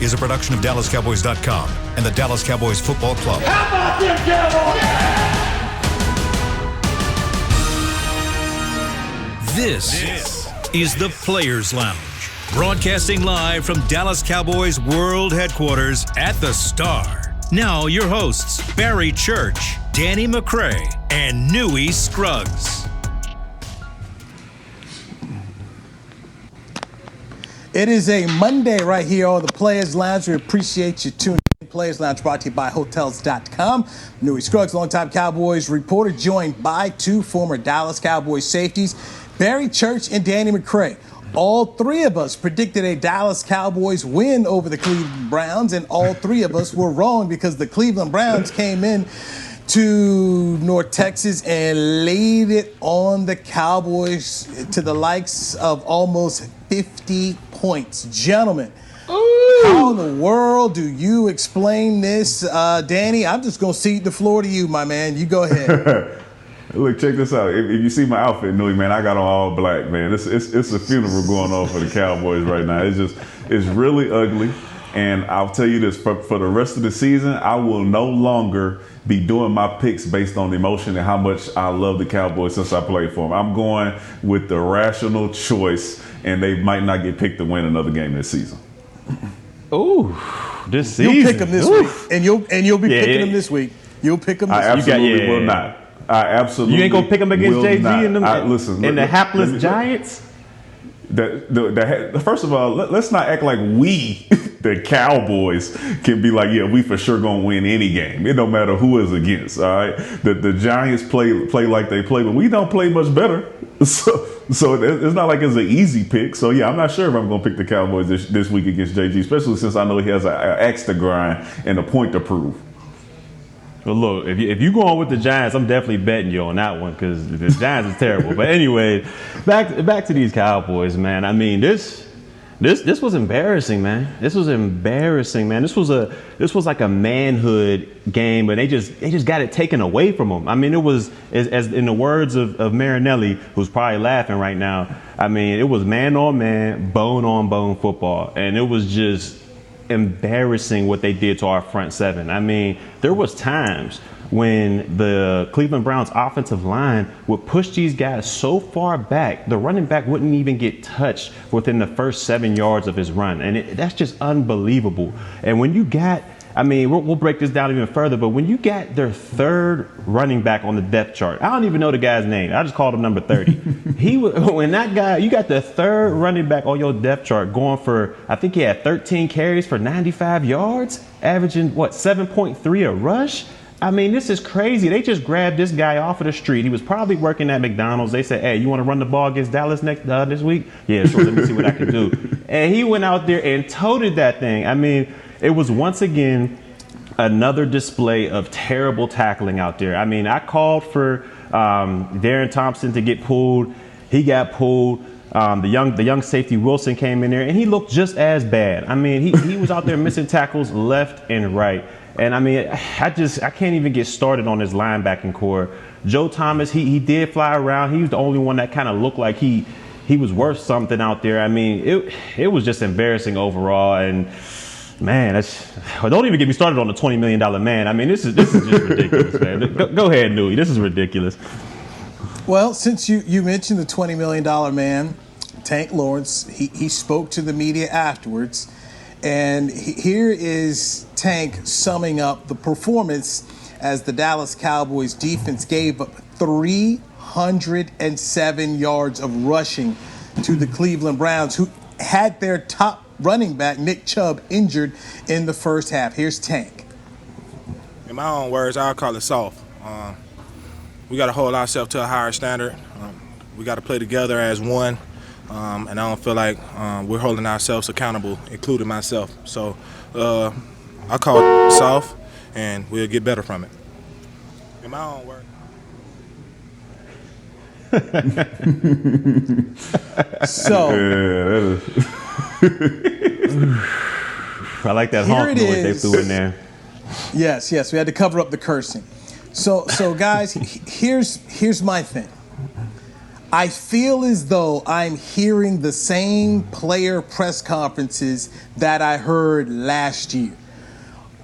is a production of DallasCowboys.com and the Dallas Cowboys Football Club. How about them Cowboys? This is the Players Lounge, broadcasting live from Dallas Cowboys World Headquarters at the Star. Now your hosts, Barry Church, Danny McCray, and Newy Scruggs. It is a Monday right here on the Players Lounge. We appreciate you tuning in. Players Lounge brought to you by Hotels.com. Newy Scruggs, longtime Cowboys reporter, joined by two former Dallas Cowboys safeties, Barry Church and Danny McCray. All three of us predicted a Dallas Cowboys win over the Cleveland Browns, and all three of us were wrong because the Cleveland Browns came in to North Texas and laid it on the Cowboys to the likes of almost 50 points. Gentlemen, how in the world do you explain this? Danny, I'm just going to cede the floor to you, my man. You go ahead. Look, check this out. If you see my outfit, Newy, man, I got on all black, man. It's a funeral going on for the Cowboys right now. It's really ugly. And I'll tell you this, for the rest of the season, I will no longer be doing my picks based on emotion and how much I love the Cowboys since I played for them. I'm going with the rational choice, and they might not get picked to win another game this season. Ooh, this season. You'll pick them this week, and you'll be picking them this week. You'll pick them this week. I absolutely will not. I absolutely. You ain't gonna pick them against JG and them and the hapless Giants. First of all, let's not act like we, the Cowboys, can be like, yeah, we for sure gonna win any game. It don't matter who is against. All right, the Giants play like they play, but we don't play much better. So it's not like it's an easy pick. So yeah, I'm not sure if I'm gonna pick the Cowboys this week against JG, especially since I know he has an axe to grind and a point to prove. Well, look, if you go on with the Giants, I'm definitely betting you on that one because the Giants is terrible. But anyway, back to these Cowboys, man. I mean, this was embarrassing, man. This was embarrassing, man. This was like a manhood game, but they just got it taken away from them. I mean, it was as in the words of Marinelli, who's probably laughing right now. I mean, it was man on man, bone on bone football, and it was just embarrassing what they did to our front seven. I mean, there was times when the Cleveland Browns offensive line would push these guys so far back, the running back wouldn't even get touched within the first 7 yards of his run. And that's just unbelievable. And when you got, I mean, we'll break this down even further, but when you got their third running back on the depth chart, I don't even know the guy's name. I just called him number 30. When that guy, you got the third running back on your depth chart going for, I think he had 13 carries for 95 yards, averaging, 7.3 a rush? I mean, this is crazy. They just grabbed this guy off of the street. He was probably working at McDonald's. They said, hey, you want to run the ball against Dallas this week? Yeah, sure, let me see what I can do. And he went out there and toted that thing. I mean, it was once again another display of terrible tackling out there. I mean, I called for Darren Thompson to get pulled. He got pulled. The young safety Wilson came in there, and he looked just as bad. I mean, he was out there missing tackles left and right. And I mean, I can't even get started on his linebacking core. Joe Thomas, he did fly around. He was the only one that kind of looked like he was worth something out there. I mean, it was just embarrassing overall. And man, don't even get me started on the $20 million man. I mean, this is just ridiculous, man. Go ahead, Newy. This is ridiculous. Well, since you mentioned the $20 million man, Tank Lawrence, he spoke to the media afterwards. And here is Tank summing up the performance as the Dallas Cowboys defense gave up 307 yards of rushing to the Cleveland Browns, who had their top running back, Nick Chubb, injured in the first half. Here's Tank. In my own words, I'll call it soft. We got to hold ourselves to a higher standard. We got to play together as one. And I don't feel like we're holding ourselves accountable, including myself. So I call it soft, and we'll get better from it. In my own words. So, I like that honk noise they threw in there. Yes, we had to cover up the cursing. So guys, here's my thing. I feel as though I'm hearing the same player press conferences that I heard last year.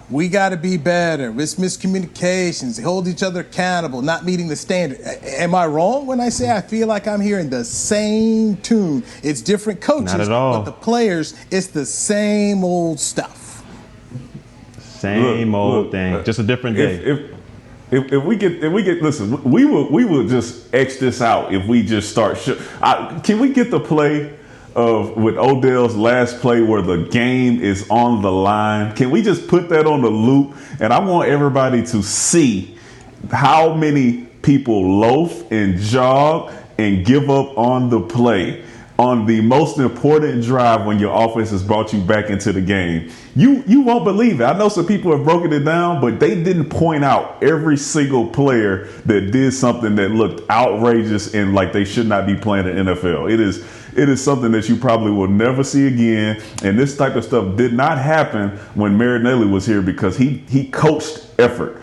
We got to be better. It's miscommunications. They hold each other accountable, not meeting the standard. Am I wrong when I say I feel like I'm hearing the same tune? It's different coaches, Not at all. but the players, it's the same old stuff. Same old thing, just a different day. If we get listen, we will just X this out if we just start. Can we get the play with Odell's last play where the game is on the line? Can we just put that on the loop? And I want everybody to see how many people loaf and jog and give up on the play on the most important drive when your offense has brought you back into the game. You won't believe it. I know some people have broken it down, but they didn't point out every single player that did something that looked outrageous and like they should not be playing in the NFL. It is something that you probably will never see again. And this type of stuff did not happen when Marinelli was here because he coached effort.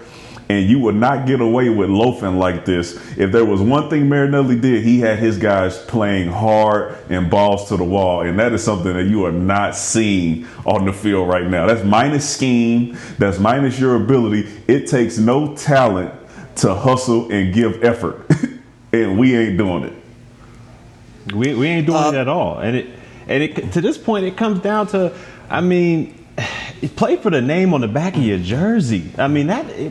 And you would not get away with loafing like this. If there was one thing Marinelli did, he had his guys playing hard and balls to the wall. And that is something that you are not seeing on the field right now. That's minus scheme. That's minus your ability. It takes no talent to hustle and give effort. And we ain't doing it. We ain't doing it at all. And it to this point, it comes down to, play for the name on the back of your jersey.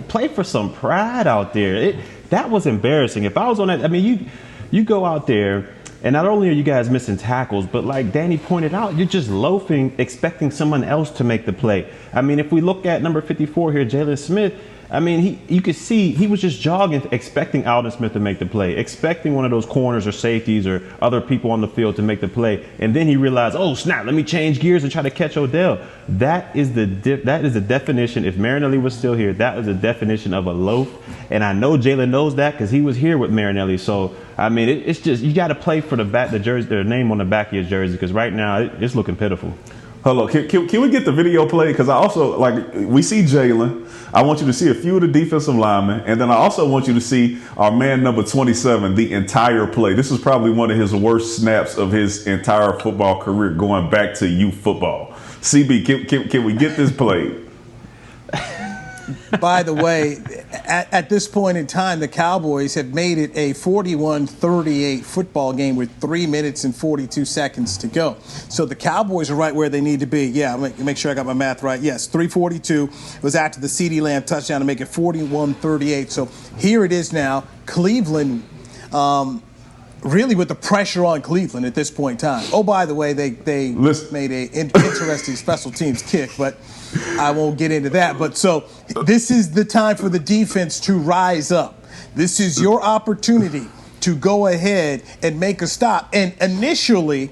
Play for some pride out there. That was embarrassing. If I was on that, you go out there, and not only are you guys missing tackles, but like Danny pointed out, you're just loafing, expecting someone else to make the play. If we look at number 54 here, Jalen Smith, you could see he was just jogging, expecting Alden Smith to make the play, expecting one of those corners or safeties or other people on the field to make the play. And then he realized, oh, snap, let me change gears and try to catch Odell. That is the definition. If Marinelli was still here, that is the definition of a loaf. And I know Jalen knows that because he was here with Marinelli. So, it's just, you got to play for the jersey, their name on the back of your jersey, because right now it's looking pitiful. Hello, can we get the video play? Because I also, we see Jalen. I want you to see a few of the defensive linemen. And then I also want you to see our man number 27, the entire play. This is probably one of his worst snaps of his entire football career going back to youth football. CB, can we get this played? By the way, at this point in time, the Cowboys have made it a 41-38 football game with 3 minutes and 42 seconds to go. So the Cowboys are right where they need to be. Yeah, make sure I got my math right. Yes, 3:42 was after the CeeDee Lamb touchdown to make it 41-38. So here it is now. Cleveland, really with the pressure on Cleveland at this point in time. Oh, by the way, they made an interesting special teams kick, but I won't get into that. But so this is the time for the defense to rise up. This is your opportunity to go ahead and make a stop. And initially,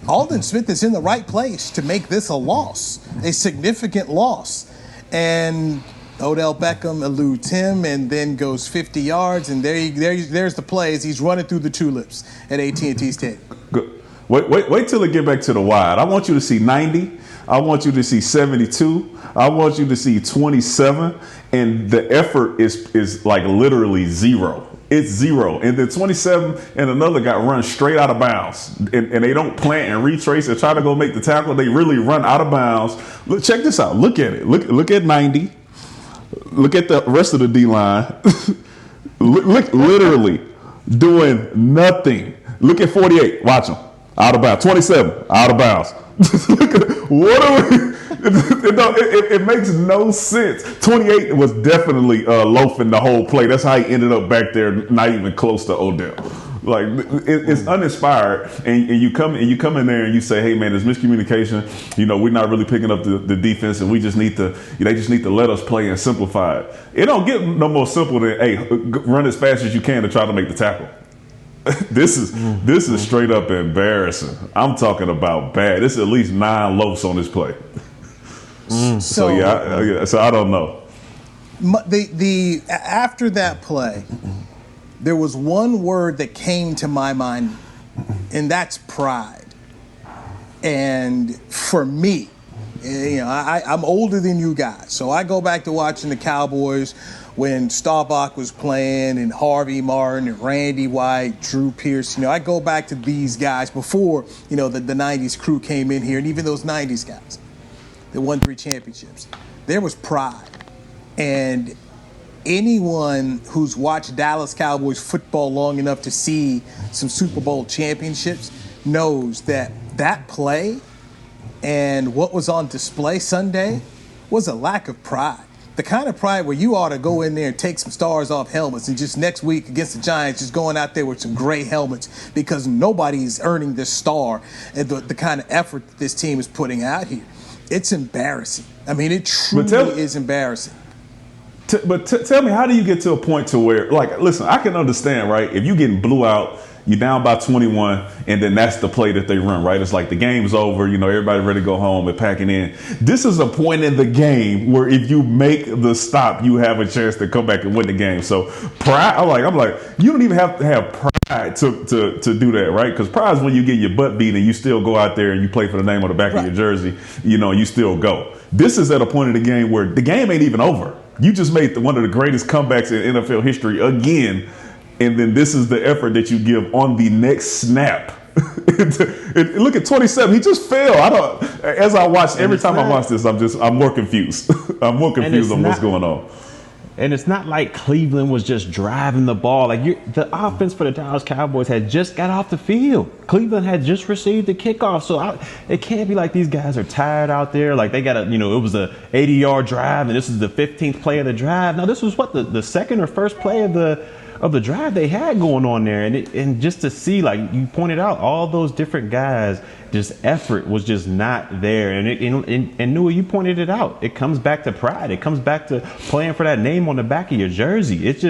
Alden Smith is in the right place to make this a loss, a significant loss. And Odell Beckham eludes him and then goes 50 yards. And there's the play as he's running through the tulips at AT&T Stadium. Good. Wait till they get back to the wide. I want you to see 90. I want you to see 72. I want you to see 27. And the effort is like literally zero. It's zero. And then 27 and another guy run straight out of bounds. And they don't plant and retrace and try to go make the tackle. They really run out of bounds. Look, check this out. Look at it. Look at 90. Look at the rest of the D-line. Look, literally doing nothing. Look at 48. Watch him. Out of bounds. 27. Out of bounds. Look at what are we? It makes no sense. 28 was definitely loafing the whole play. That's how he ended up back there, not even close to Odell. Like it's uninspired, and you come in there and you say, "Hey man, there's miscommunication. We're not really picking up the defense, and they just need to let us play and simplify it." It don't get no more simple than, "Hey, run as fast as you can to try to make the tackle." This is straight up embarrassing. I'm talking about bad. This is at least 9 loafs on this play. So I don't know. The after that play, there was one word that came to my mind, and that's pride. And for me, I'm older than you guys, so I go back to watching the Cowboys when Staubach was playing and Harvey Martin and Randy White, Drew Pierce. I go back to these guys before, the 90s crew came in here. And even those 90s guys that won 3 championships, there was pride. And anyone who's watched Dallas Cowboys football long enough to see some Super Bowl championships knows that play and what was on display Sunday was a lack of pride. The kind of pride where you ought to go in there and take some stars off helmets and just next week against the Giants just going out there with some gray helmets because nobody's earning this star and the kind of effort that this team is putting out here. It's embarrassing. I mean, it truly is embarrassing. But tell me, how do you get to a point to where, like, listen, I can understand, right? If you getting blew out, you're down by 21, and then that's the play that they run, right? It's like the game's over, everybody ready to go home and packing in. This is a point in the game where if you make the stop, you have a chance to come back and win the game. So pride, I'm like, you don't even have to have pride to do that, right? Because pride is when you get your butt beat and you still go out there and you play for the name on the back of your jersey, you still go. This is at a point in the game where the game ain't even over. You just made one of the greatest comebacks in NFL history again. And then this is the effort that you give on the next snap. Look at 27. He just fell. As I watch, every time I watch this, I'm more confused. I'm more confused on what's going on. And it's not like Cleveland was just driving the ball. Like the offense for the Dallas Cowboys had just got off the field. Cleveland had just received the kickoff. So it can't be like these guys are tired out there. Like they got it was a 80-yard drive and this is the 15th play of the drive. Now this was the second or first play of the drive they had going on there. And just to see, like you pointed out, all those different guys, just effort was just not there. And Newy, you pointed it out. It comes back to pride. It comes back to playing for that name on the back of your jersey. It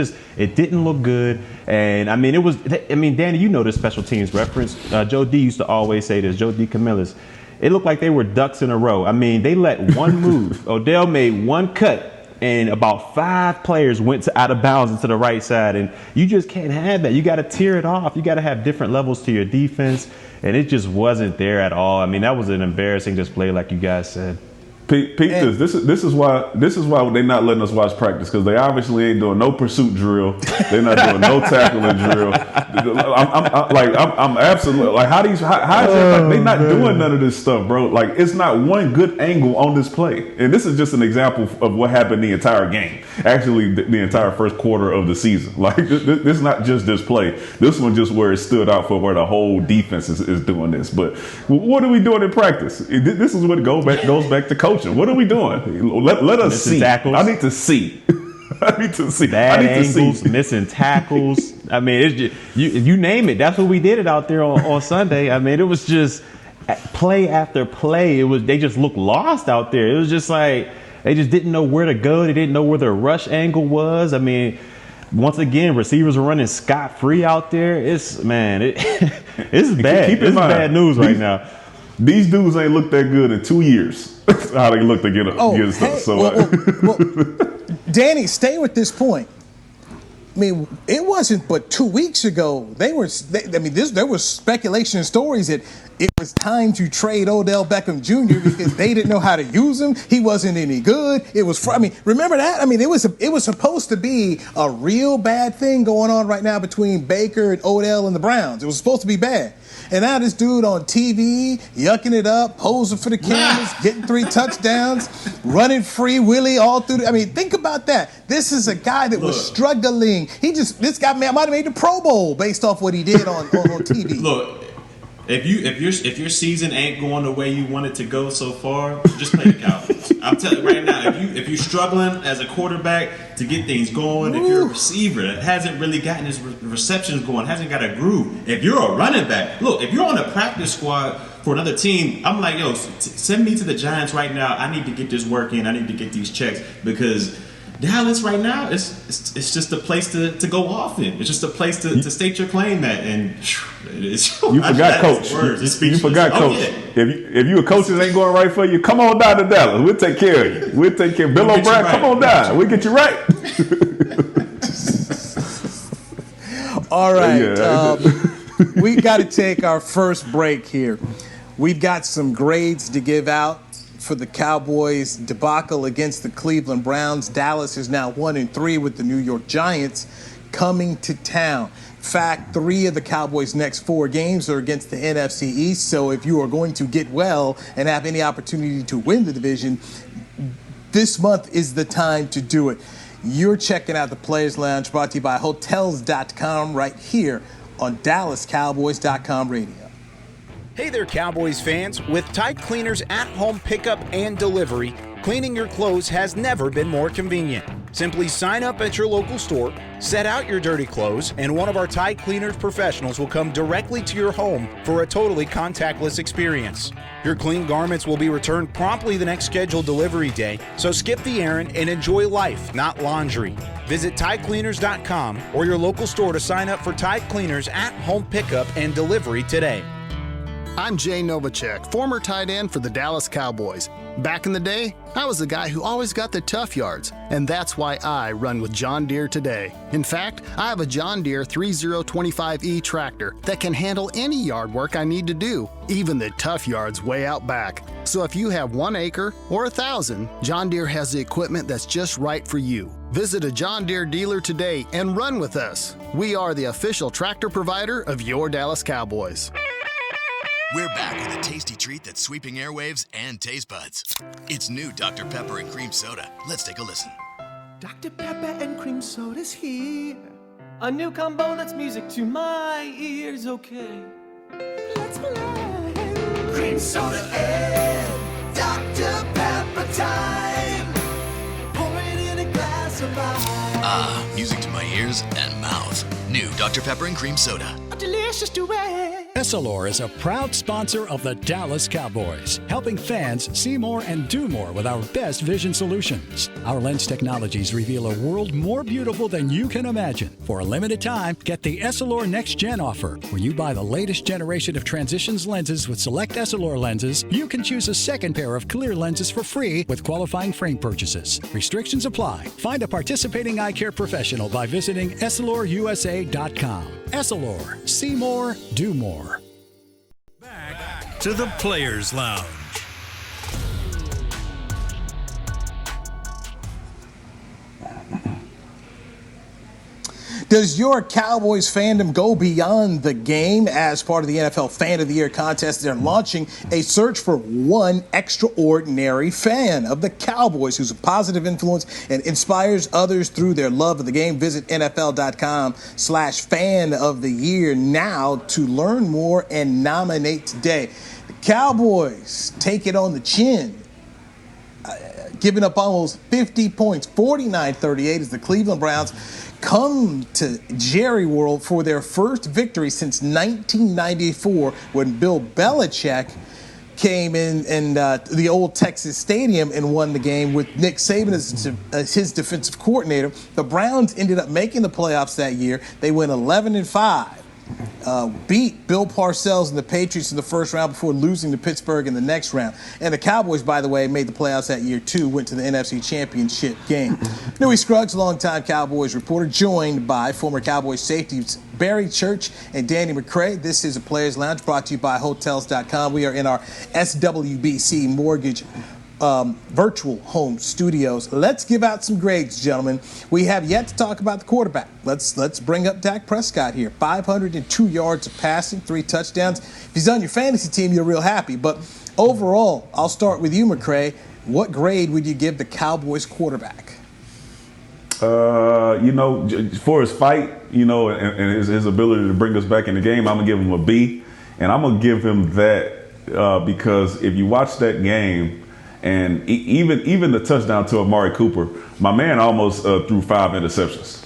didn't look good. And Danny, the special teams reference. Joe D used to always say this, Joe D. Camillus. It looked like they were ducks in a row. I mean, they let one move. Odell made one cut. And about 5 players went out of bounds into the right side. And you just can't have that. You got to tear it off. You got to have different levels to your defense. And it just wasn't there at all. I mean, that was an embarrassing display, like you guys said. Pete, this is why they're not letting us watch practice, because they obviously ain't doing no pursuit drill. They're not doing no tackling drill. I'm absolutely like, how is they not doing none of this stuff, bro? Like, it's not one good angle on this play, and this is just an example of what happened the entire game. Actually, the entire first quarter of the season. Like, this is not just this play. This one just where it stood out for where the whole defense is doing this. But what are we doing in practice? This is what goes back to coaching. What are we doing? Let us see. Tackles. I need to see. Bad angles, missing tackles. I mean, it's just, you name it. That's what we did it out there on Sunday. I mean, it was just play after play. They just looked lost out there. It was just like they just didn't know where to go. They didn't know where their rush angle was. I mean, once again, receivers are running scot-free out there. It's bad. It's bad news right now. These dudes ain't looked that good in 2 years. How they look to get stuff. Well, Danny, stay with this point. I mean, it wasn't but 2 weeks ago. There was speculation and stories that it was time to trade Odell Beckham Jr. because they didn't know how to use him. He wasn't any good. Remember that? I mean, it was supposed to be a real bad thing going on right now between Baker and Odell and the Browns. It was supposed to be bad. And now this dude on TV, yucking it up, posing for the cameras, getting 3 touchdowns, running free Willie all through. Think about that. This is a guy that was struggling. This guy might have made the Pro Bowl based off what he did on TV. Look, if your season ain't going the way you want it to go so far, just play the Cowboys. I'm telling you right now, if you're struggling as a quarterback to get things going, if you're a receiver that hasn't really gotten his receptions going, hasn't got a groove, if you're a running back, look, if you're on a practice squad for another team, I'm like, yo, send me to the Giants right now. I need to get this work in. I need to get these checks, because Dallas right now, it's just a place to go off in. It's just a place to state your claim at. And you forgot coach. You forgot coach. Yeah. If you a coach that ain't going right for you, come on down to Dallas. We'll take care of you. We'll take care of Bill O'Brien. Right. Come on down. We'll get you right. All right. We got to take our first break here. We've got some grades to give out for the Cowboys debacle against the Cleveland Browns. Dallas is now 1-3 with the New York Giants coming to town. In fact, 3 of the Cowboys' next 4 games are against the NFC East. So if you are going to get well and have any opportunity to win the division, this month is the time to do it. You're checking out the Players Lounge, brought to you by Hotels.com, right here on DallasCowboys.com radio. Hey there, Cowboys fans. With Tide Cleaners at-home pickup and delivery, cleaning your clothes has never been more convenient. Simply sign up at your local store, set out your dirty clothes, and one of our Tide Cleaners professionals will come directly to your home for a totally contactless experience. Your clean garments will be returned promptly the next scheduled delivery day, so skip the errand and enjoy life, not laundry. Visit TideCleaners.com or your local store to sign up for Tide Cleaners at-home pickup and delivery today. I'm Jay Novacek, former tight end for the Dallas Cowboys. Back in the day, I was the guy who always got the tough yards, and that's why I run with John Deere today. In fact, I have a John Deere 3025E tractor that can handle any yard work I need to do, even the tough yards way out back. So if you have 1 acre or 1,000, John Deere has the equipment that's just right for you. Visit a John Deere dealer today and run with us. We are the official tractor provider of your Dallas Cowboys. We're back with a tasty treat that's sweeping airwaves and taste buds. It's new Dr. Pepper and Cream Soda. Let's take a listen. Dr. Pepper and Cream Soda's here. A new combo that's music to my ears, okay. Let's play. Cream Soda and Dr. Pepper time. Pour it in a glass of ice. Ah, music to my ears and mouth. New Dr. Pepper and Cream Soda. A delicious duet. Essilor is a proud sponsor of the Dallas Cowboys, helping fans see more and do more with our best vision solutions. Our lens technologies reveal a world more beautiful than you can imagine. For a limited time, get the Essilor Next Gen offer. When you buy the latest generation of Transitions lenses with select Essilor lenses, you can choose a second pair of clear lenses for free with qualifying frame purchases. Restrictions apply. Find a participating eye care professional by visiting EssilorUSA.com. Essilor. See more, do more. Back to the Players Lounge. Does your Cowboys fandom go beyond the game? As part of the NFL Fan of the Year contest, they're launching a search for one extraordinary fan of the Cowboys who's a positive influence and inspires others through their love of the game. Visit NFL.com/fan of the year now to learn more and nominate today. The Cowboys take it on the chin, giving up almost 50 points, 49-38, as the Cleveland Browns come to Jerry World for their first victory since 1994, when Bill Belichick came in and the old Texas Stadium and won the game with Nick Saban as his defensive coordinator. The Browns ended up making the playoffs that year. They went 11-5. Beat Bill Parcells and the Patriots in the first round before losing to Pittsburgh in the next round. And the Cowboys, by the way, made the playoffs that year too, went to the NFC Championship game. Newy Scruggs, longtime Cowboys reporter, joined by former Cowboys safeties Barry Church and Danny McCray. This is a Players Lounge brought to you by Hotels.com. We are in our SWBC Mortgage virtual home studios. Let's give out some grades, gentlemen. We have yet to talk about the quarterback. Let's bring up Dak Prescott here. 502 yards of passing, 3 touchdowns. If he's on your fantasy team, you're real happy. But overall, I'll start with you, McCray. What grade would you give the Cowboys quarterback? For his fight, and his ability to bring us back in the game, I'm gonna give him a B, and I'm gonna give him that because if you watch that game. And even the touchdown to Amari Cooper, my man almost threw 5 interceptions.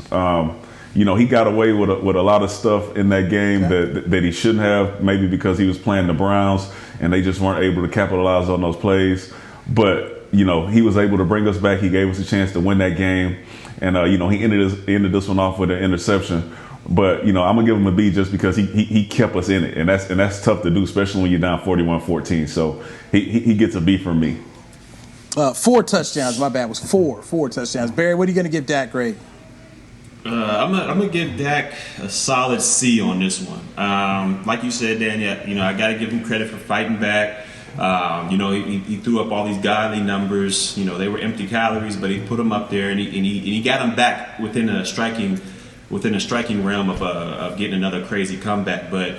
He got away with a lot of stuff in that game that he shouldn't have, maybe because he was playing the Browns and they just weren't able to capitalize on those plays. But he was able to bring us back. He gave us a chance to win that game, and he ended this one off with an interception. But I'm gonna give him a B just because he kept us in it, and that's tough to do, especially when you're down 41-14. So he gets a B from me. 4 touchdowns. My bad, was 4 touchdowns. Barry, what are you going to give Dak grade? I'm gonna give Dak a solid C on this one. Like you said, Dan, I got to give him credit for fighting back. He threw up all these godly numbers. They were empty calories, but he put them up there, and he got them back within a striking realm of getting another crazy comeback. But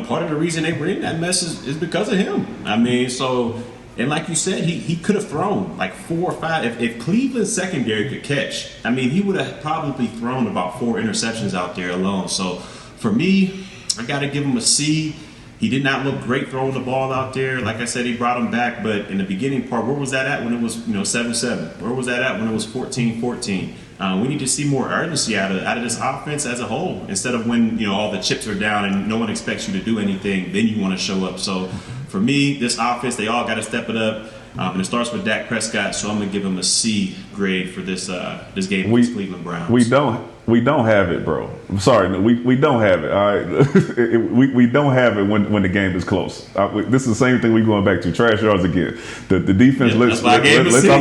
part of the reason they were in that mess is because of him. And like you said, he could have thrown like 4 or 5. If Cleveland's secondary could catch, he would have probably thrown about 4 interceptions out there alone. So for me, I got to give him a C. He did not look great throwing the ball out there. Like I said, he brought him back, but in the beginning part, where was that at when it was 7-7? Where was that at when it was 14-14? We need to see more urgency out of this offense as a whole, instead of when all the chips are down and no one expects you to do anything, then you want to show up. So for me, this offense, they all got to step it up. And it starts with Dak Prescott, so I'm gonna give him a C grade for this game against Cleveland Browns. We don't have it, bro. I'm sorry, we don't have it. All right, we don't have it when the game is close. This is the same thing we going back to trash yards again. The defense lets off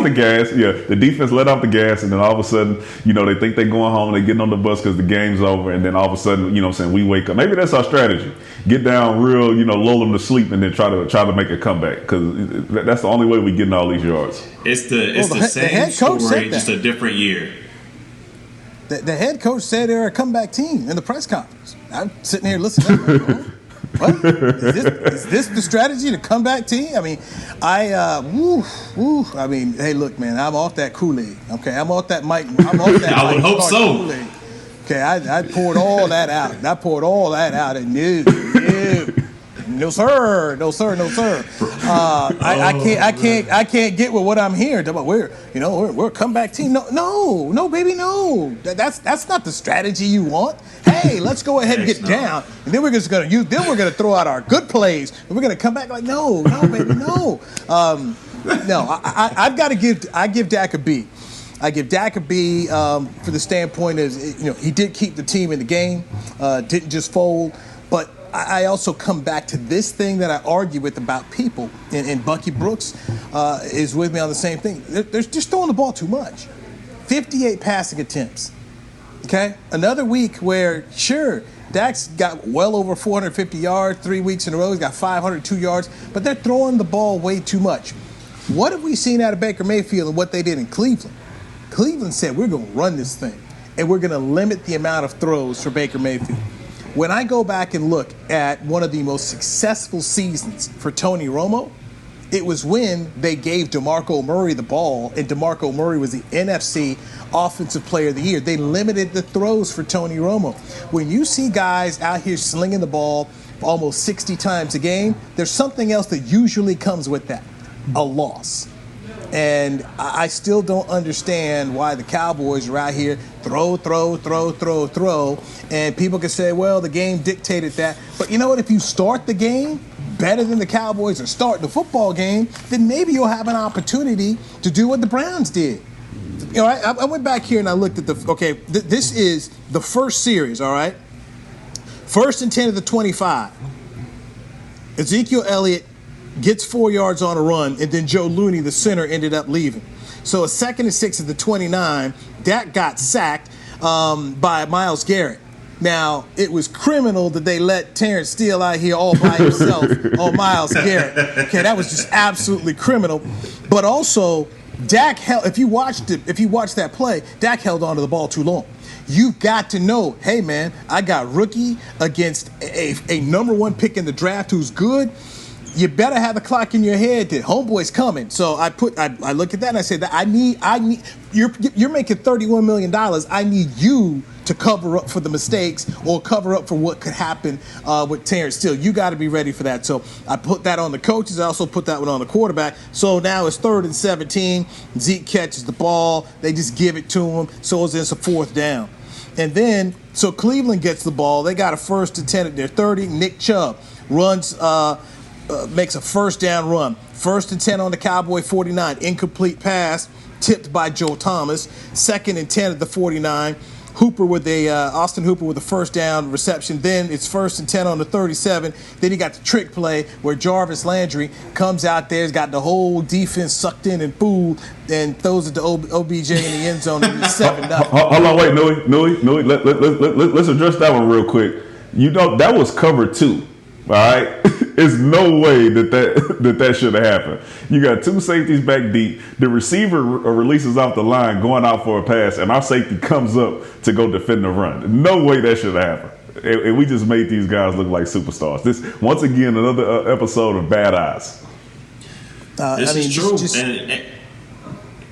the gas. Yeah, the defense let off the gas, and then all of a sudden, they think they're going home, they getting on the bus because the game's over, and then all of a sudden, we wake up. Maybe that's our strategy. Get down real, lull them to sleep, and then try to make a comeback, because that's the only way we getting all these yards. It's the same story, just a different year. The head coach said they're a comeback team in the press conference. I'm sitting here listening. What? Is this the strategy, the comeback team? Hey, look, man, I'm off that Kool-Aid. Okay, I'm off that Mike. I would hope so. Kool-Aid. Okay, I poured all that out. And no, sir. I can't get with what I'm hearing. We're a comeback team. No, baby, no. That's not the strategy you want. Hey, let's go ahead and get down, and then we're just gonna Then we're gonna throw out our good plays, and we're gonna come back like no, baby, no. I give Dak a B. I give Dak a B for the standpoint of he did keep the team in the game, didn't just fold, but. I also come back to this thing that I argue with about people, and Bucky Brooks is with me on the same thing. They're just throwing the ball too much. 58 passing attempts. Okay? Another week where, sure, Dak's got well over 450 yards 3 weeks in a row. He's got 502 yards, but they're throwing the ball way too much. What have we seen out of Baker Mayfield and what they did in Cleveland? Cleveland said, we're going to run this thing, and we're going to limit the amount of throws for Baker Mayfield. When I go back and look at one of the most successful seasons for Tony Romo, it was when they gave DeMarco Murray the ball, and DeMarco Murray was the NFC Offensive Player of the Year. They limited the throws for Tony Romo. When you see guys out here slinging the ball almost 60 times a game, there's something else that usually comes with that, a loss. And I still don't understand why the Cowboys are out here throw. And people can say, well, the game dictated that. But you know what? If you start the game better than the Cowboys are starting the football game, then maybe you'll have an opportunity to do what the Browns did. I went back here and I looked at this is the first series, all right? 1st and 10 of the 25. Ezekiel Elliott gets 4 yards on a run, and then Joe Looney, the center, ended up leaving. So a 2nd and 6 at the 29, Dak got sacked by Myles Garrett. Now, it was criminal that they let Terrence Steele out here all by himself on Myles Garrett. Okay, that was just absolutely criminal. But also, Dak held, if you watch that play, Dak held onto the ball too long. You've got to know, hey, man, I got rookie against a number 1 pick in the draft who's good. You better have the clock in your head that homeboy's coming. So I look at that and I said that I need you're making $31 million. I need you to cover up for the mistakes or cover up for what could happen with Terrence Steele. You got to be ready for that. So I put that on the coaches. I also put that one on the quarterback. So now it's 3rd and 17. Zeke catches the ball. They just give it to him. So it's a 4th down. And then, so Cleveland gets the ball. They got a 1st and 10 at their 30. Nick Chubb runs, makes a 1st down run. 1st and 10 on the Cowboy 49. Incomplete pass, tipped by Joe Thomas. 2nd and 10 at the 49. Austin Hooper with a 1st down reception. Then it's 1st and 10 on the 37. Then he got the trick play where Jarvis Landry comes out there, has got the whole defense sucked in and fooled, and throws it to OBJ in the end zone and it's 7-0. Hold on, wait, Newy. Let's address that one real quick. That was cover 2, all right? It's no way that should have happened. You got two safeties back deep. The receiver releases off the line going out for a pass, and our safety comes up to go defend the run. No way that should have happened. And we just made these guys look like superstars. This, once again, another episode of Bad Eyes. This is true.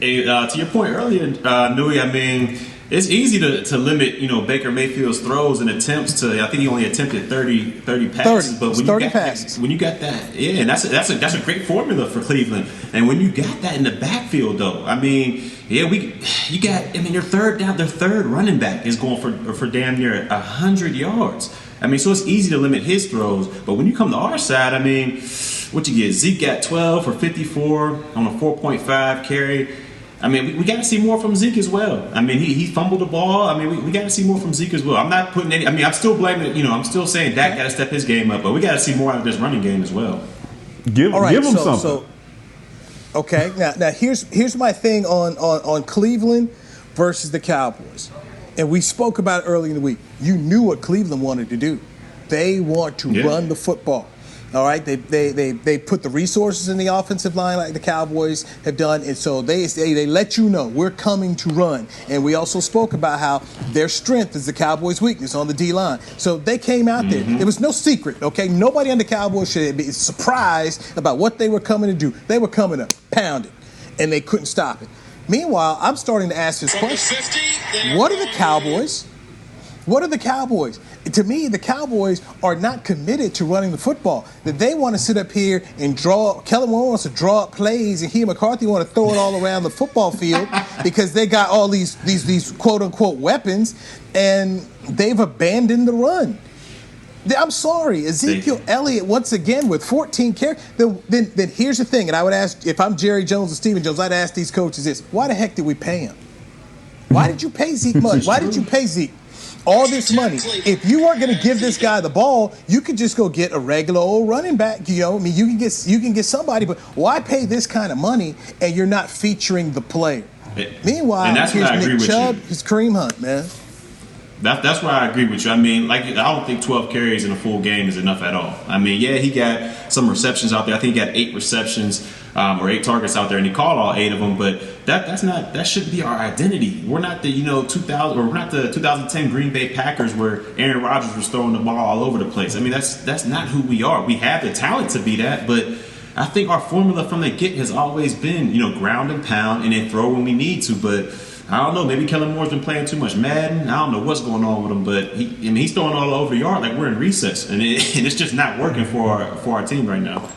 And to your point earlier, Newy, I mean, it's easy to limit, Baker Mayfield's throws and attempts to. I think he only attempted 30 passes, but when you got that, yeah, and that's a great formula for Cleveland. And when you got that in the backfield, though, I mean, yeah, their third running back is going for damn near 100 yards. I mean, so it's easy to limit his throws, but when you come to our side, I mean, what you get? Zeke got 12 for 54 on a 4.5 carry. I mean, we got to see more from Zeke as well. I mean, he fumbled the ball. I mean, we got to see more from Zeke as well. I'm not putting any. I mean, I'm still blaming it. I'm still saying Dak got to step his game up, but we got to see more out of this running game as well. Give him something. Okay, now here's my thing on Cleveland versus the Cowboys, and we spoke about it early in the week. You knew what Cleveland wanted to do. They want to run the football. All right, they put the resources in the offensive line like the Cowboys have done, and so they let you know we're coming to run. And we also spoke about how their strength is the Cowboys' weakness on the D-line. So they came out there. It was no secret, okay? Nobody on the Cowboys should be surprised about what they were coming to do. They were coming to pound it, and they couldn't stop it. Meanwhile, I'm starting to ask this question. What are the Cowboys? What are the Cowboys? To me, the Cowboys are not committed to running the football. That they want to sit up here and draw. Kellen Moore wants to draw up plays, and he and McCarthy want to throw it all around the football field because they got all these quote unquote weapons, and they've abandoned the run. I'm sorry, Ezekiel Elliott once again with 14 carries. Then here's the thing, and I would ask, if I'm Jerry Jones or Stephen Jones, I'd ask these coaches this: why the heck did we pay him? Why did you pay Zeke much? Why did you pay Zeke all this money? If you weren't going to give this guy the ball, you could just go get a regular old running back. I mean, you can get somebody, but why pay this kind of money and you're not featuring the player? Meanwhile, here's Nick Chubb, his Kareem Hunt, man. That's where I agree with you. I mean, I don't think 12 carries in a full game is enough at all. I mean, yeah, he got some receptions out there. I think he got 8 receptions or 8 targets out there, and he caught all 8 of them. But that shouldn't be our identity. We're not the 2000 or we're not the 2010 Green Bay Packers where Aaron Rodgers was throwing the ball all over the place. I mean, that's not who we are. We have the talent to be that, but I think our formula from the get has always been ground and pound and then throw when we need to, but. I don't know. Maybe Kellen Moore's been playing too much Madden. I don't know what's going on with him, but he's throwing all over the yard like we're in recess, and it's just not working for our team right now.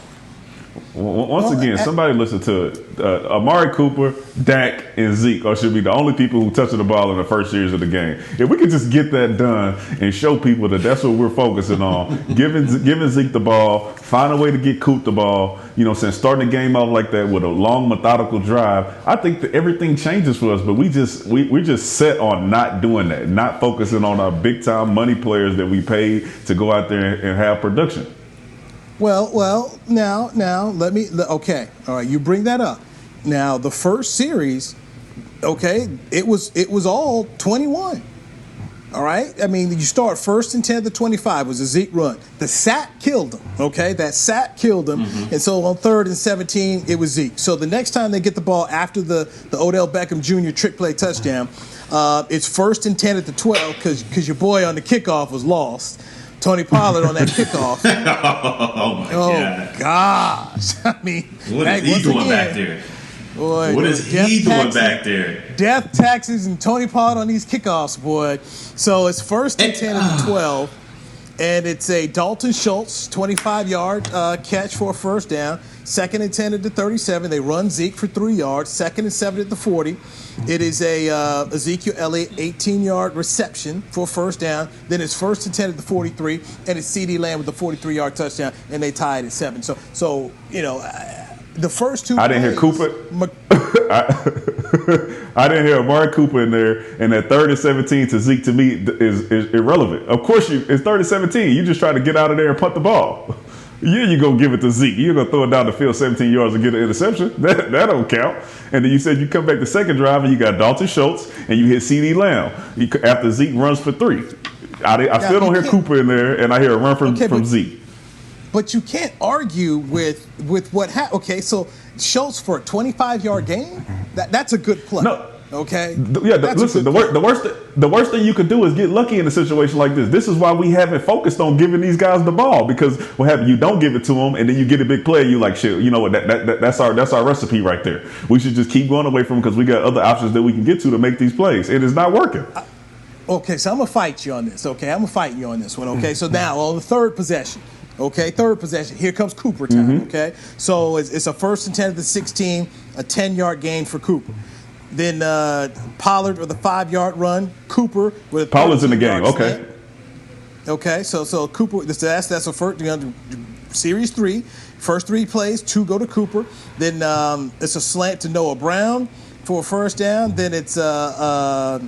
Once again, somebody listen to it. Amari Cooper, Dak, and Zeke should be the only people who touch the ball in the first series of the game. If we could just get that done and show people that that's what we're focusing on, giving Zeke the ball, find a way to get Coop the ball, since starting the game off like that with a long methodical drive, I think that everything changes for us, but we're just set on not doing that, not focusing on our big time money players that we pay to go out there and have production. Well, now, okay, all right, you bring that up. Now, the first series, okay, it was all 21, all right? I mean, you start 1st and 10 to 25 was a Zeke run. The sack killed him, okay? That sack killed him, and so on 3rd and 17, it was Zeke. So the next time they get the ball after the Odell Beckham Jr. trick play touchdown, it's 1st and 10 at the 12 because your boy on the kickoff was lost. Tony Pollard on that kickoff. Oh gosh. I mean, what is he doing back there? Boy, what is he doing back there? Death taxes and Tony Pollard on these kickoffs, boy. So it's 1st and 10 at the 12. And it's a Dalton Schultz 25-yard catch for a first down. 2nd and 10 at the 37. They run Zeke for 3 yards. 2nd and 7 at the 40. It is a Ezekiel Elliott 18-yard reception for a first down. Then it's 1st and 10 at the 43, and it's C.D. Lamb with the 43-yard touchdown, and they tie it at 7. So the first two. I didn't hear Cooper. I didn't hear Amari Cooper in there, and that 3rd and 17 to Zeke to me is irrelevant. Of course, it's 3rd and 17. You just try to get out of there and punt the ball. Yeah, you go give it to Zeke. You're gonna throw it down the field 17 yards and get an interception. That don't count. And then you said you come back the second drive and you got Dalton Schultz and you hit C.D. Lamb after Zeke runs for 3. I still don't hear Cooper in there, and I hear a run from Zeke. But you can't argue with what happened. Okay, so Schultz for a 25-yard gain, that's a good play. No. Okay. Listen. The worst thing you could do is get lucky in a situation like this. This is why we haven't focused on giving these guys the ball, because what happens? You don't give it to them, and then you get a big play. And you like, shit. You know what? That's our recipe right there. We should just keep going away from them because we got other options that we can get to make these plays. It is not working. Okay, so I'm gonna fight you on this. Okay, I'm gonna fight you on this one. Okay, so now on the third possession. Okay, third possession. Here comes Cooper time. Okay, so it's a 1st and 10 at the 16, a 10-yard gain for Cooper. Then Pollard with a 5-yard run. Cooper with Pollard's in the game. Okay. Slant. Okay, so Cooper. That's a first series 3. First 3 plays, 2 go to Cooper. Then it's a slant to Noah Brown for a first down. Then it's a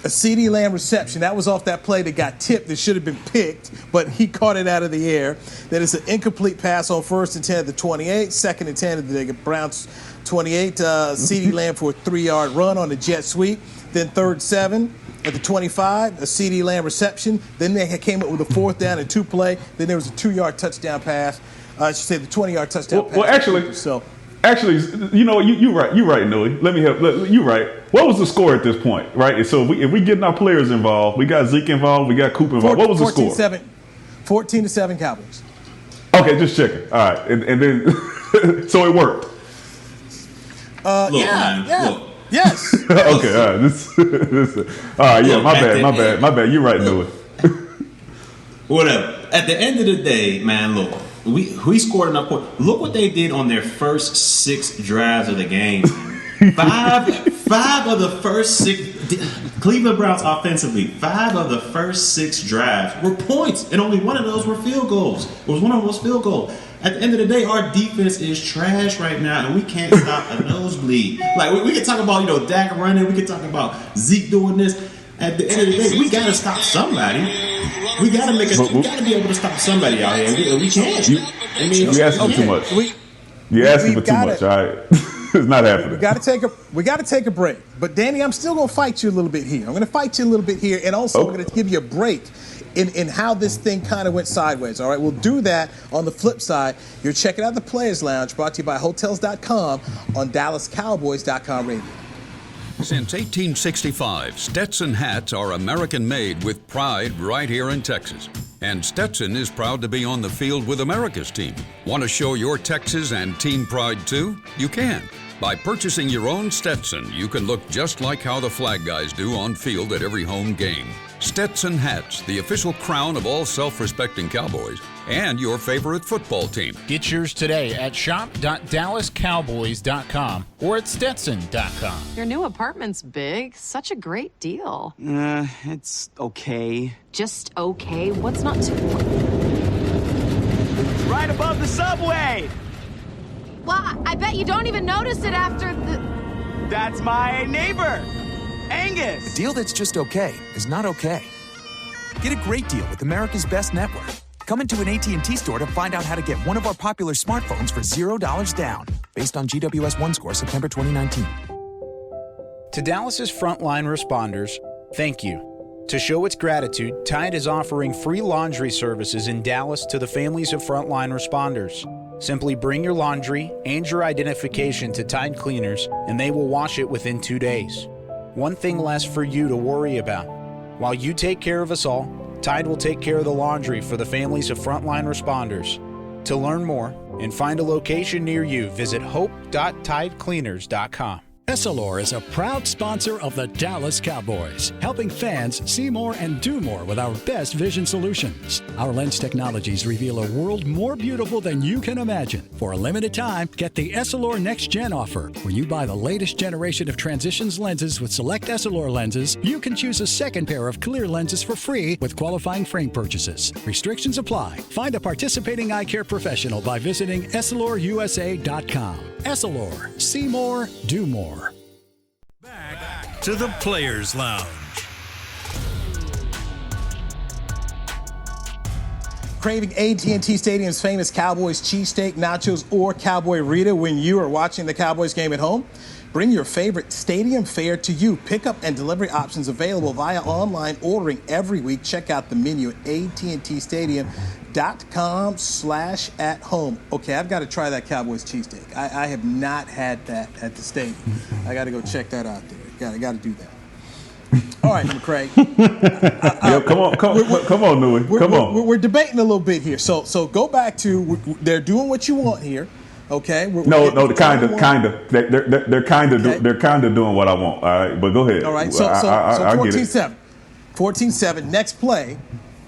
CeeDee Lamb reception. That was off that play that got tipped. That should have been picked, but he caught it out of the air. Then it's an incomplete pass on 1st and 10 at the 28, 2nd and 10 at the Browns 28. CeeDee Lamb for a 3-yard run on the jet sweep. Then 3rd 7 at the 25, a CeeDee Lamb reception. Then they came up with a 4th down and 2 play. Then there was a 2-yard touchdown pass. I should say the 20-yard touchdown pass. Well, actually, you know, you're right. You're right, Newy. Let me help. You're right. What was the score at this point, right? So if we getting our players involved, we got Zeke involved, we got Cooper involved. What was the score? 14-7 Cowboys. Okay, just checking. All right, and then so it worked. Yeah. Yes. Okay. All right. This all right. Yeah. My bad. You're right, Newy. Whatever. At the end of the day, man, look, we scored enough points. Look what they did on their first 6 drives of the game. Five of the first 6 Cleveland Browns offensively. 5 of the first 6 drives were points, and only one of those were field goals. It was one of those field goals. At the end of the day, our defense is trash right now, and we can't stop a nosebleed. Like we can talk about, Dak running, we can talk about Zeke doing this. At the end of the day, we gotta stop somebody. We gotta be able to stop somebody out here. We can't. You asking too much. You're asking for too much. All right, it's not happening. We gotta take a break. But Danny, I'm still gonna fight you a little bit here. I'm gonna fight you a little bit here, and also I'm gonna give you a break in how this thing kind of went sideways. All right, we'll do that on the flip side. You're checking out the Players Lounge, brought to you by Hotels.com on DallasCowboys.com radio. Since 1865, Stetson hats are American-made with pride right here in Texas. And Stetson is proud to be on the field with America's team. Want to show your Texas and team pride too? You can. By purchasing your own Stetson, you can look just like how the flag guys do on field at every home game. Stetson hats, the official crown of all self-respecting Cowboys and your favorite football team. Get yours today at shop.dallascowboys.com or at stetson.com. Your new apartment's big. Such a great deal. It's okay. Just okay? What's not too... It's right above the subway! Well, I bet you don't even notice it after the... That's my neighbor, Angus. A deal that's just okay is not okay. Get a great deal with America's Best Network. Come into an AT&T store to find out how to get one of our popular smartphones for $0 down, based on GWS 1 score September 2019. To Dallas's frontline responders, thank you. To show its gratitude, Tide is offering free laundry services in Dallas to the families of frontline responders. Simply bring your laundry and your identification to Tide Cleaners, and they will wash it within 2 days. One thing less for you to worry about. While you take care of us all, Tide will take care of the laundry for the families of frontline responders. To learn more and find a location near you, visit hope.tidecleaners.com. Essilor is a proud sponsor of the Dallas Cowboys, helping fans see more and do more with our best vision solutions. Our lens technologies reveal a world more beautiful than you can imagine. For a limited time, get the Essilor Next Gen offer. When you buy the latest generation of Transitions lenses with select Essilor lenses, you can choose a second pair of clear lenses for free with qualifying frame purchases. Restrictions apply. Find a participating eye care professional by visiting EssilorUSA.com. Essilor. See more, do more. Back to the Players Lounge. Craving AT&T Stadium's famous Cowboys cheesesteak, nachos, or Cowboy Rita when you are watching the Cowboys game at home? Bring your favorite stadium fare to you. Pickup and delivery options available via online ordering every week. Check out the menu at AT&TStadium.com/at-home. Okay, I've got to try that Cowboys cheesesteak. I have not had that at the stadium. I got to go check that out there. Got to do that. All right, McCray. Come on, Newy. Come on. We're debating a little bit here. So go back to they're doing what you want here. Okay. No, they're kind of. They're kind of doing what I want. All right, but go ahead. All right. So 14-7. 14-7. Next play,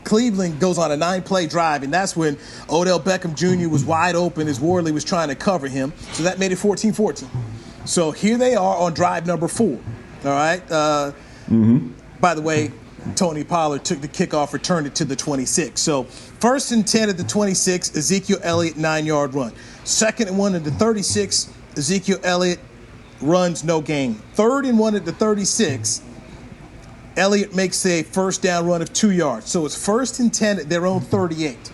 Cleveland goes on a 9-play drive, and that's when Odell Beckham Jr. was wide open as Worley was trying to cover him. So that made it 14-14. So here they are on drive number 4. All right. By the way, Tony Pollard took the kickoff, returned it to the 26. So 1st and 10 at the 26, Ezekiel Elliott 9-yard run. 2nd and 1 at the 36, Ezekiel Elliott runs no gain. 3rd and 1 at the 36, Elliott makes a first down run of 2 yards. So it's 1st and 10 at their own 38.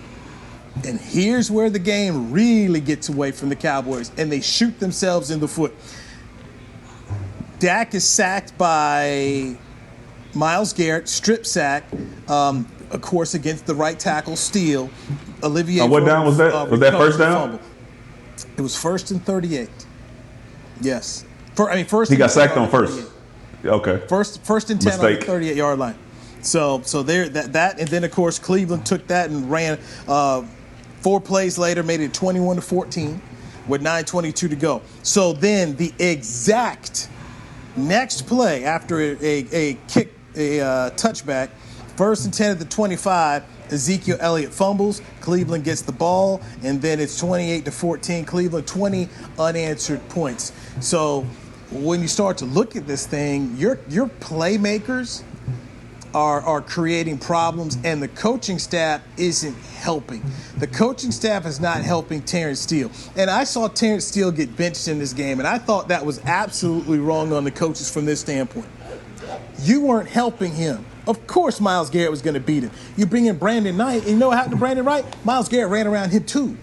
And here's where the game really gets away from the Cowboys, and they shoot themselves in the foot. Dak is sacked by Myles Garrett, strip sack, of course, against the right tackle, Steele. Olivier. What down was that? Was that first down? Fumble. It was 1st and 38. Yes. First. He got sacked on first. Okay. First and 10 on the 38-yard line. So there that, and then of course Cleveland took that and ran 4 plays later, made it 21-14 with 9:22 to go. So then the exact next play after a touchback, 1st and 10 at the 25, Ezekiel Elliott fumbles, Cleveland gets the ball, and then it's 28-14, Cleveland 20 unanswered points. So when you start to look at this thing, your playmakers are creating problems, and the coaching staff isn't helping. The coaching staff is not helping Terrence Steele. And I saw Terrence Steele get benched in this game, and I thought that was absolutely wrong on the coaches from this standpoint. You weren't helping him. Of course Myles Garrett was going to beat him. You bring in Brandon Knight, and you know what happened to Brandon Knight? Myles Garrett ran around him too.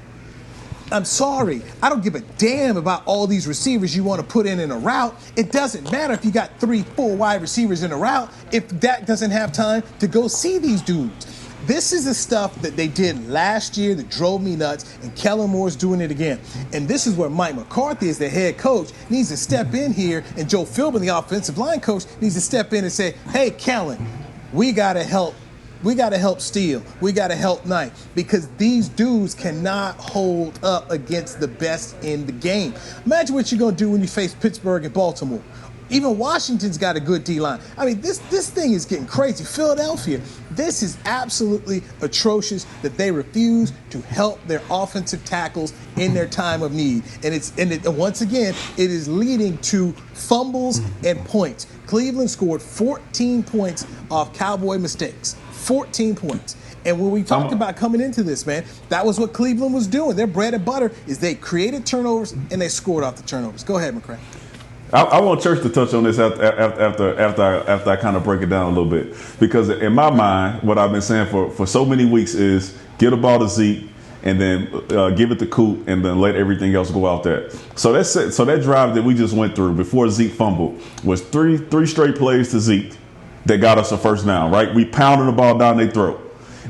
I'm sorry. I don't give a damn about all these receivers you want to put in a route. It doesn't matter if you got 3-4 wide receivers in a route if Dak doesn't have time to go see these dudes. This is the stuff that they did last year that drove me nuts, and Kellen Moore's doing it again. And this is where Mike McCarthy, as the head coach, needs to step in here, and Joe Philbin, the offensive line coach, needs to step in and say, hey, Kellen, we got to help. We got to help Steele. We got to help Knight, because these dudes cannot hold up against the best in the game. Imagine what you're going to do when you face Pittsburgh and Baltimore. Even Washington's got a good D-line. I mean, this thing is getting crazy. Philadelphia, this is absolutely atrocious that they refuse to help their offensive tackles in their time of need. And once again, it is leading to fumbles and points. Cleveland scored 14 points off Cowboy mistakes. 14 points. And when we talked about coming into this, man, that was what Cleveland was doing. Their bread and butter is they created turnovers and they scored off the turnovers. Go ahead, McCray. I want Church to touch on this after I kind of break it down a little bit, because in my mind, what I've been saying for so many weeks is get the ball to Zeke and then give it to Coop and then let everything else go out there. So that drive that we just went through before Zeke fumbled was three straight plays to Zeke that got us a first down. Right, we pounded the ball down their throat.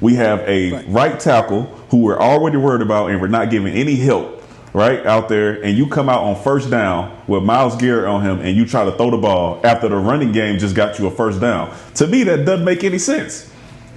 We have a right tackle who we're already worried about and we're not giving any help. Right out there, and you come out on first down with Myles Garrett on him and you try to throw the ball after the running game just got you a first down. To me, that doesn't make any sense.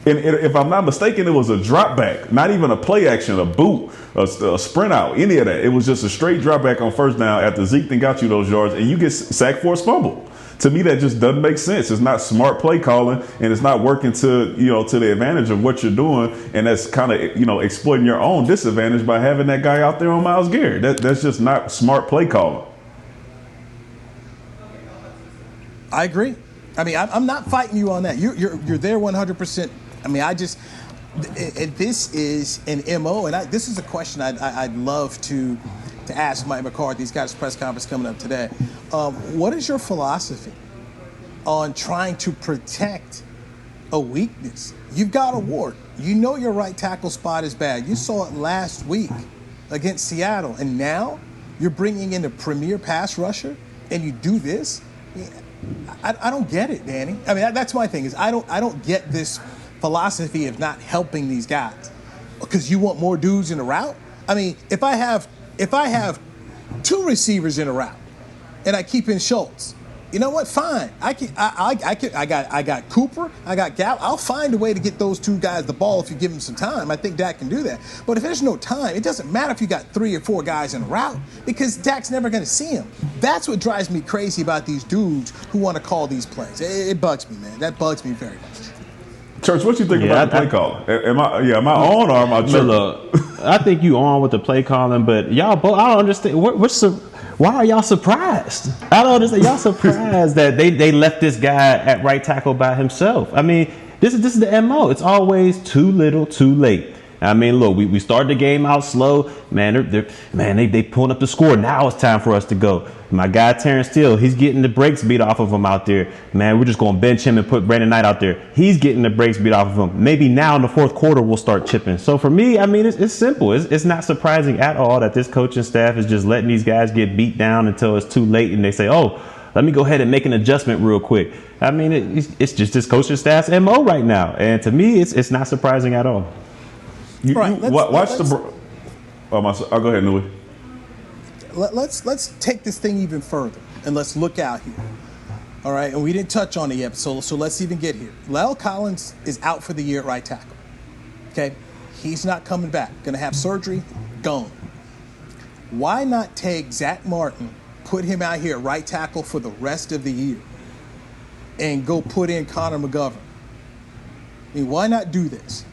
And if I'm not mistaken, it was a drop back, not even a play action, a boot, a sprint out, any of that. It was just a straight drop back on first down after Zeke then got you those yards and you get sacked for a fumble. To me, that just doesn't make sense. It's not smart play calling, and it's not working to the advantage of what you're doing, and that's kind of exploiting your own disadvantage by having that guy out there on Myles Garrett. That's just not smart play calling. I agree. I mean, I'm not fighting you on that. You're there 100%. I mean, and this is an MO, and this is a question I'd love to ask Mike McCarthy. He's got his press conference coming up today. What is your philosophy on trying to protect a weakness? You've got a wart. You know your right tackle spot is bad. You saw it last week against Seattle, and now you're bringing in a premier pass rusher and you do this, I don't get it, Danny. I mean, that's my thing is I don't get this philosophy of not helping these guys because you want more dudes in a route. I mean, if I have 2 receivers in a route and I keep in Schultz, you know what? Fine. I got Cooper. I got Gallup. I'll find a way to get those 2 guys the ball if you give them some time. I think Dak can do that. But if there's no time, it doesn't matter if you got 3 or 4 guys in a route because Dak's never going to see them. That's what drives me crazy about these dudes who want to call these plays. It bugs me, man. That bugs me very much. Church, what you think about the play calling? Am I on or am I tripping? Look, I think you on with the play calling, but y'all both, I don't understand. Why are y'all surprised? I don't understand. Y'all surprised that they left this guy at right tackle by himself. I mean, this is the MO. It's always too little, too late. I mean, look, we started the game out slow. Man, they pulling up the score. Now it's time for us to go. My guy, Terrence Steele, he's getting the brakes beat off of him out there. Man, we're just going to bench him and put Brandon Knight out there. He's getting the brakes beat off of him. Maybe now in the 4th quarter, we'll start chipping. So for me, I mean, it's simple. It's not surprising at all that this coaching staff is just letting these guys get beat down until it's too late. And they say, oh, let me go ahead and make an adjustment real quick. I mean, it's just this coaching staff's MO right now. And to me, it's not surprising at all. Go ahead, Newy. Let's take this thing even further and let's look out here. All right, and we didn't touch on it yet, so let's even get here. La'el Collins is out for the year at right tackle. Okay, he's not coming back. Going to have surgery. Gone. Why not take Zach Martin, put him out here at right tackle for the rest of the year, and go put in Connor McGovern? I mean, why not do this?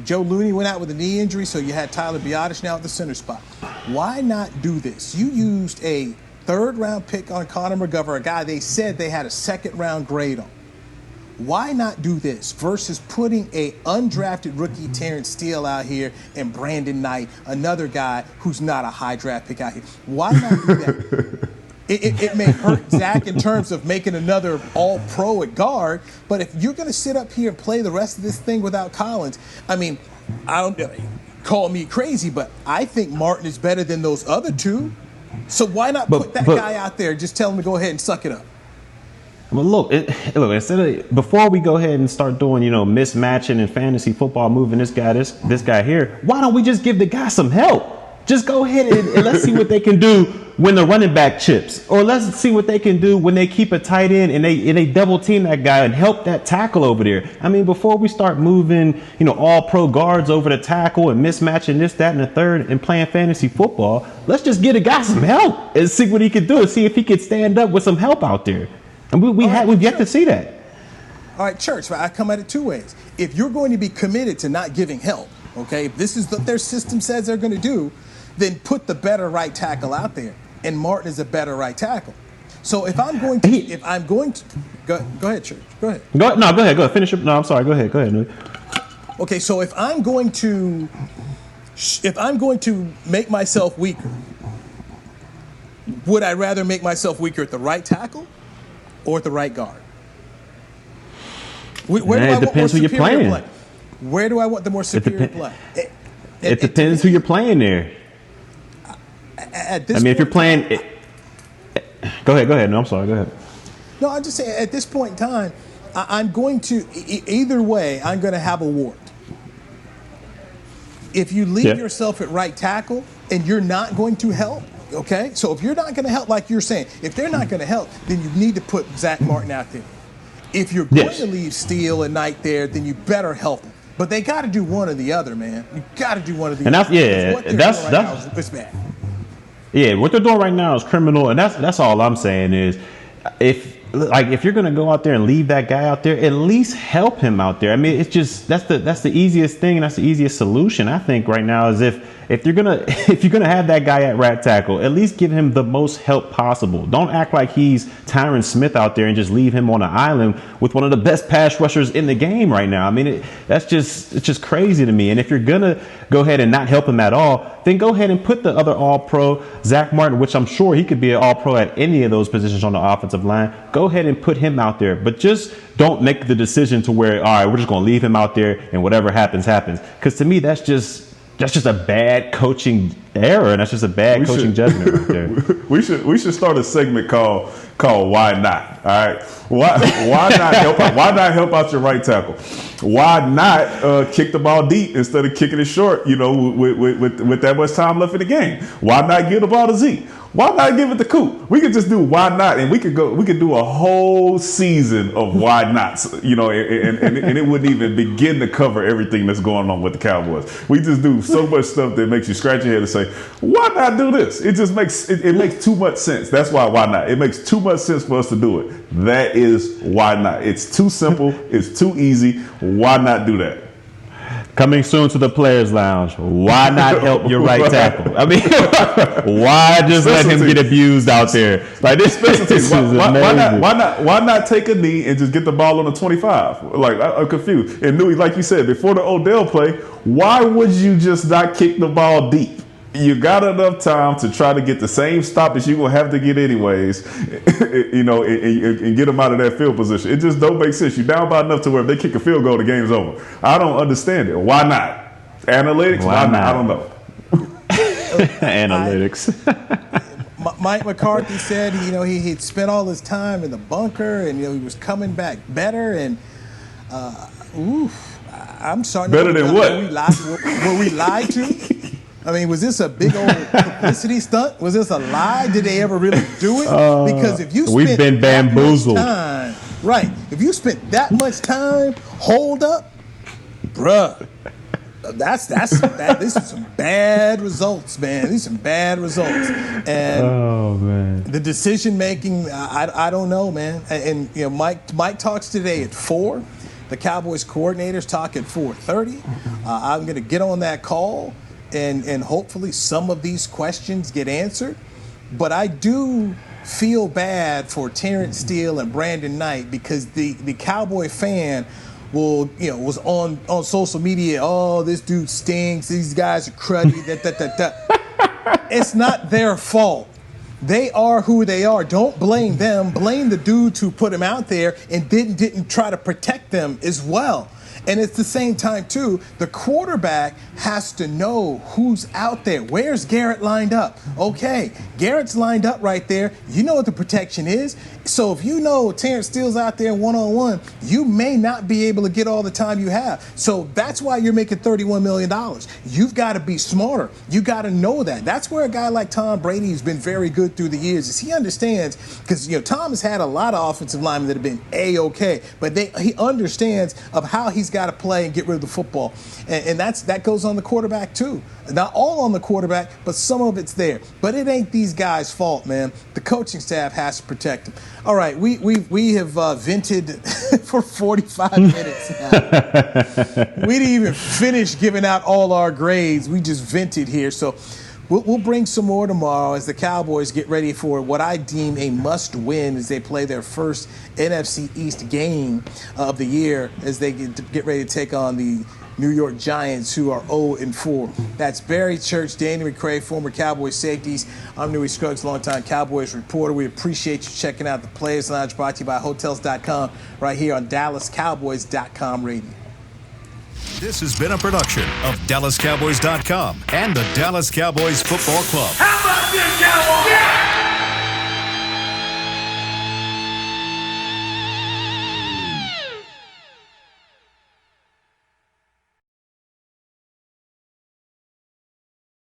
Joe Looney went out with a knee injury, so you had Tyler Biadasz now at the center spot. Why not do this? You used a 3rd-round pick on Connor McGovern, a guy they said they had a 2nd-round grade on. Why not do this versus putting a undrafted rookie Terrence Steele out here and Brandon Knight, another guy who's not a high draft pick out here? Why not do that? It may hurt Zach in terms of making another all-pro at guard, but if you're going to sit up here and play the rest of this thing without Collins, I mean, I don't call me crazy, but I think Martin is better than those other 2. So why not put that guy out there and just tell him to go ahead and suck it up? Well, look, instead of before we go ahead and start doing, mismatching and fantasy football, moving this guy here, why don't we just give the guy some help? Just go ahead and let's see what they can do when the running back chips, or let's see what they can do when they keep a tight end and they double team that guy and help that tackle over there. I mean, before we start moving, all pro guards over the tackle and mismatching this, that, and the third and playing fantasy football, let's just get a guy some help and see what he can do and see if he can stand up with some help out there. And we've yet to see that. All right, Church, I come at it 2 ways. If you're going to be committed to not giving help, okay, if this is what their system says they're going to do, then put the better right tackle out there. And Martin is a better right tackle. So if I'm going to, go ahead, Church. Go ahead. Go ahead. Finish up. No, I'm sorry. Go ahead. Okay, so if I'm going to make myself weaker, would I rather make myself weaker at the right tackle or at the right guard? It depends who you're playing. Play? Where do I want the more superior play? It depends who you're playing there. If you're playing, go ahead. No, I'm sorry. Go ahead. No, I'm just saying. At this point in time, I'm going to either way. I'm going to have a wart. If you leave yourself at right tackle and you're not going to help, okay. So if you're not going to help, like you're saying, if they're not going to help, then you need to put Zach Martin out there. If you're going to leave Steele and Knight there, then you better help them. But they got to do one or the other, man. You got to do one or the other. And It's bad. Yeah, what they're doing right now is criminal, and that's all I'm saying is, if you're gonna go out there and leave that guy out there, at least help him out there. I mean, it's just that's the easiest thing, and that's the easiest solution I think right now is if you're gonna have that guy at right tackle, at least give him the most help possible. Don't act like he's Tyron Smith out there and just leave him on an island with one of the best pass rushers in the game right now. I mean, it's just crazy to me. And if you're gonna go ahead and not help him at all, then go ahead and put the other All-Pro, Zach Martin, which I'm sure he could be an All-Pro at any of those positions on the offensive line. Go ahead and put him out there, but just don't make the decision to where, all right, we're just gonna leave him out there and whatever happens, happens. Because to me, that's just that's just a bad coaching error, and that's just a bad coaching judgment right there. We should start a segment called Why Not? All right, why not help out? Why not help out your right tackle? Why not kick the ball deep instead of kicking it short? You know, with that much time left in the game. Why not give the ball to Zeke? Why not give it to Coop? We could just do why not, and we could do a whole season of why nots, you know, and it wouldn't even begin to cover everything that's going on with the Cowboys. We just do so much stuff that makes you scratch your head and say, why not do this? It just makes it makes too much sense. That's why not? It makes too much sense for us to do it. That is why not. It's too simple. It's too easy. Why not do that? Coming soon to the Players Lounge. Why not help your right tackle? I mean, why just let him get abused out there? Like this is amazing. Why not take a knee and just get the ball on the 25? Like I'm confused. And Newy, like you said before the Odell play, why would you just not kick the ball deep? You got enough time to try to get the same stop that you're going to have to get anyways, you know, and get them out of that field position. It just don't make sense. You're down by enough to where if they kick a field goal, the game's over. I don't understand it. Why not? Analytics? Why not? I don't know. Analytics. Mike McCarthy said, you know, he'd spent all his time in the bunker and, you know, he was coming back better. And, I'm starting better than what? Were we lied to? I mean, was this a big old publicity stunt? Was this a lie? Did they ever really do it? Because if you spent we've been bamboozled. If you spent that much time, hold up, bruh. This is some bad results, man. These are some bad results. And the decision making, I don't know, man. And you know, Mike talks today at 4. The Cowboys coordinators talk at 4:30. I'm going to get on that call. And hopefully some of these questions get answered. But I do feel bad for Terrence Steele and Brandon Knight because the Cowboy fan was on social media, oh, this dude stinks, these guys are cruddy, It's not their fault. They are who they are. Don't blame them. Blame the dudes who put them out there and didn't try to protect them as well. And at the same time, too, the quarterback has to know who's out there. Where's Garrett lined up? Okay, Garrett's lined up right there. You know what the protection is. So if you know Terrence Steele's out there one-on-one, you may not be able to get all the time you have. So that's why you're making $31 million. You've got to be smarter. You got to know that. That's where a guy like Tom Brady has been very good through the years, is he understands, because Tom has had a lot of offensive linemen that have been A-okay, but he understands of how he's got to play and get rid of the football. And that goes on the quarterback too. Not all on the quarterback, but some of it's there. But it ain't these guys' fault, man. The coaching staff has to protect them. All right, we have vented for 45 minutes now. We didn't even finish giving out all our grades. We just vented here. So we'll bring some more tomorrow as the Cowboys get ready for what I deem a must-win as they play their first NFC East game of the year as they get ready to take on the New York Giants, who are 0-4. That's Barry Church, Danny McCray, former Cowboys safeties. I'm Newy Scruggs, longtime Cowboys reporter. We appreciate you checking out the Players Lounge, brought to you by Hotels.com, right here on DallasCowboys.com radio. This has been a production of DallasCowboys.com and the Dallas Cowboys Football Club. How about this, Cowboys? Yeah!